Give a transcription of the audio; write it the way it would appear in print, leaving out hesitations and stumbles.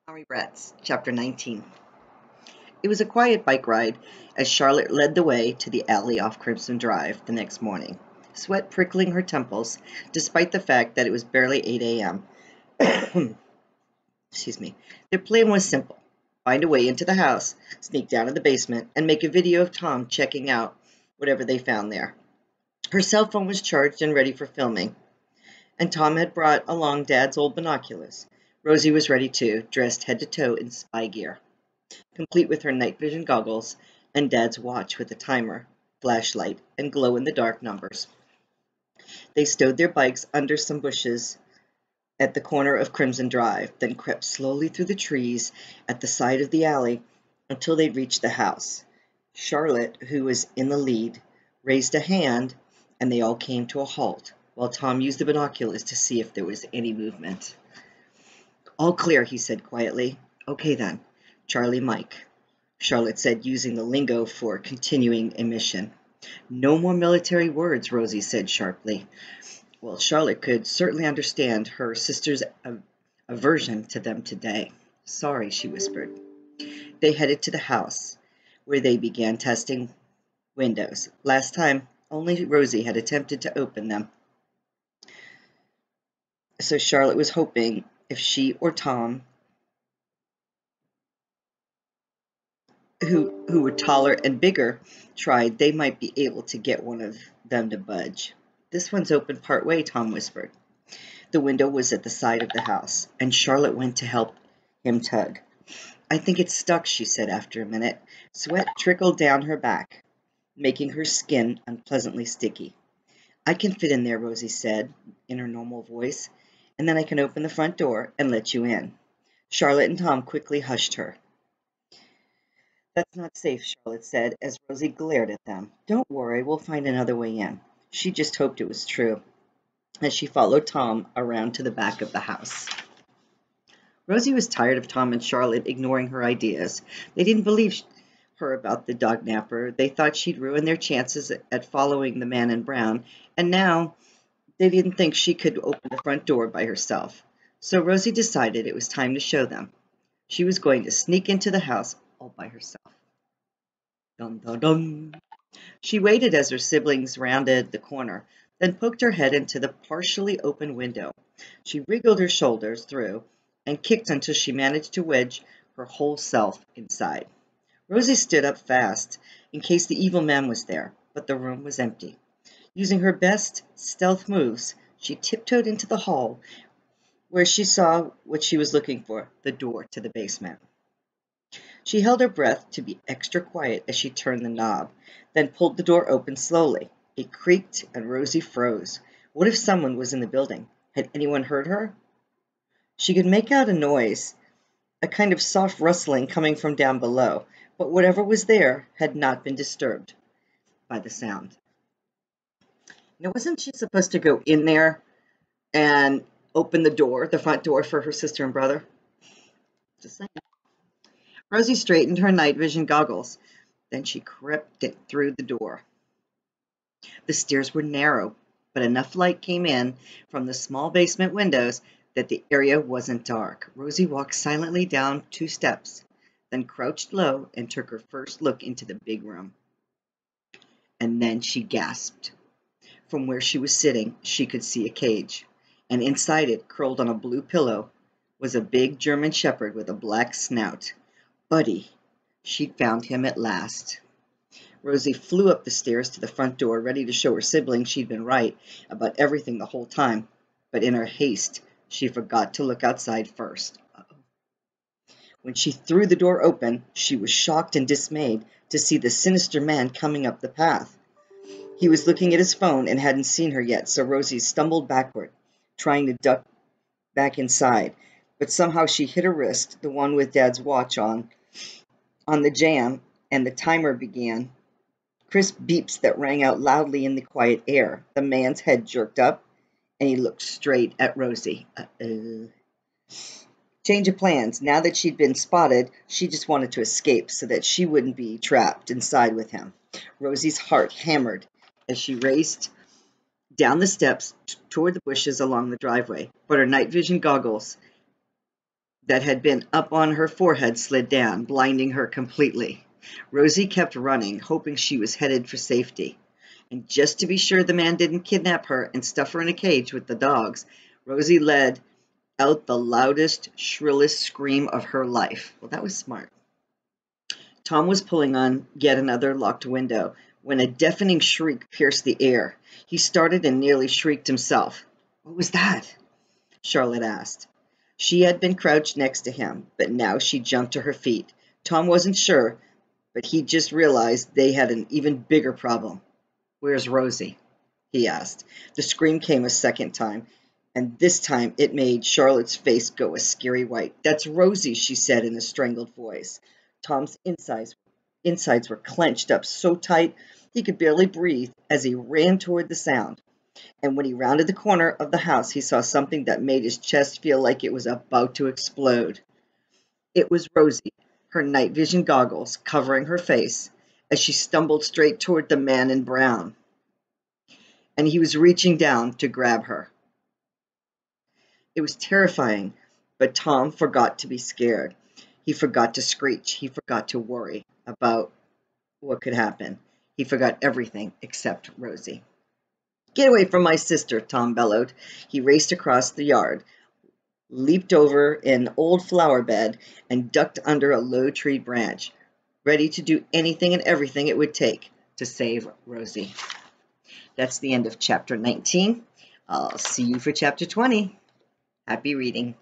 Sorry Brats, Chapter 19. It was a quiet bike ride as Charlotte led the way to the alley off Crimson Drive the next morning, sweat prickling her temples, despite the fact that it was barely 8 a.m. Excuse me. Their plan was simple. Find a way into the house, sneak down to the basement, and make a video of Tom checking out whatever they found there. Her cell phone was charged and ready for filming, and Tom had brought along Dad's old binoculars. Rosie was ready too, dressed head to toe in spy gear, complete with her night vision goggles and Dad's watch with a timer, flashlight, and glow-in-the-dark numbers. They stowed their bikes under some bushes at the corner of Crimson Drive, then crept slowly through the trees at the side of the alley until they reached the house. Charlotte, who was in the lead, raised a hand, and they all came to a halt, while Tom used the binoculars to see if there was any movement. "All clear," he said quietly. "Okay then, Charlie Mike," Charlotte said, using the lingo for continuing a mission. "No more military words," Rosie said sharply. Well, Charlotte could certainly understand her sister's aversion to them today. "Sorry," she whispered. They headed to the house, where they began testing windows. Last time, only Rosie had attempted to open them, so Charlotte was hoping if she or Tom, who were taller and bigger, tried, they might be able to get one of them to budge. "This one's open part way," Tom whispered. The window was at the side of the house, and Charlotte went to help him tug. "I think it's stuck," she said after a minute. Sweat trickled down her back, making her skin unpleasantly sticky. "I can fit in there," Rosie said in her normal voice, "and then I can open the front door and let you in." Charlotte and Tom quickly hushed her. "That's not safe," Charlotte said as Rosie glared at them. "Don't worry, we'll find another way in." She just hoped it was true, as she followed Tom around to the back of the house. Rosie was tired of Tom and Charlotte ignoring her ideas. They didn't believe her about the dog napper. They thought she'd ruin their chances at following the man in brown, and now they didn't think she could open the front door by herself. So Rosie decided it was time to show them. She was going to sneak into the house all by herself. Dum dum dum. She waited as her siblings rounded the corner, then poked her head into the partially open window. She wriggled her shoulders through and kicked until she managed to wedge her whole self inside. Rosie stood up fast in case the evil man was there, but the room was empty. Using her best stealth moves, she tiptoed into the hall, where she saw what she was looking for, the door to the basement. She held her breath to be extra quiet as she turned the knob, then pulled the door open slowly. It creaked, and Rosie froze. What if someone was in the building? Had anyone heard her? She could make out a noise, a kind of soft rustling coming from down below, but whatever was there had not been disturbed by the sound. Now, wasn't she supposed to go in there and open the door, the front door, for her sister and brother? Just saying. Rosie straightened her night vision goggles. Then she crept it through the door. The stairs were narrow, but enough light came in from the small basement windows that the area wasn't dark. Rosie walked silently down 2 steps, then crouched low and took her first look into the big room. And then she gasped. From where she was sitting, she could see a cage, and inside it, curled on a blue pillow, was a big German shepherd with a black snout. Buddy. She'd found him at last. Rosie flew up the stairs to the front door, ready to show her siblings she'd been right about everything the whole time, but in her haste, she forgot to look outside first. When she threw the door open, she was shocked and dismayed to see the sinister man coming up the path. He was looking at his phone and hadn't seen her yet, so Rosie stumbled backward, trying to duck back inside, but somehow she hit her wrist, the one with Dad's watch on the jam, and the timer began. Crisp beeps that rang out loudly in the quiet air. The man's head jerked up, and he looked straight at Rosie. Change of plans. Now that she'd been spotted, she just wanted to escape so that she wouldn't be trapped inside with him. Rosie's heart hammered as she raced down the steps toward the bushes along the driveway, but her night vision goggles that had been up on her forehead slid down, blinding her completely. Rosie kept running, hoping she was headed for safety. And just to be sure the man didn't kidnap her and stuff her in a cage with the dogs, Rosie let out the loudest, shrillest scream of her life. Well, that was smart. Tom was pulling on yet another locked window when a deafening shriek pierced the air. He started and nearly shrieked himself. "What was that?" Charlotte asked. She had been crouched next to him, but now she jumped to her feet. Tom wasn't sure, but he just realized they had an even bigger problem. "Where's Rosie?" he asked. The scream came a second time, and this time it made Charlotte's face go a scary white. "That's Rosie," she said in a strangled voice. Tom's insides were clenched up so tight he could barely breathe as he ran toward the sound. And when he rounded the corner of the house, he saw something that made his chest feel like it was about to explode. It was Rosie, her night vision goggles covering her face, as she stumbled straight toward the man in brown. And he was reaching down to grab her. It was terrifying, but Tom forgot to be scared. He forgot to screech. He forgot to worry about what could happen. He forgot everything except Rosie. "Get away from my sister," Tom bellowed. He raced across the yard, leaped over an old flower bed, and ducked under a low-tree branch, ready to do anything and everything it would take to save Rosie. That's the end of chapter 19. I'll see you for chapter 20. Happy reading.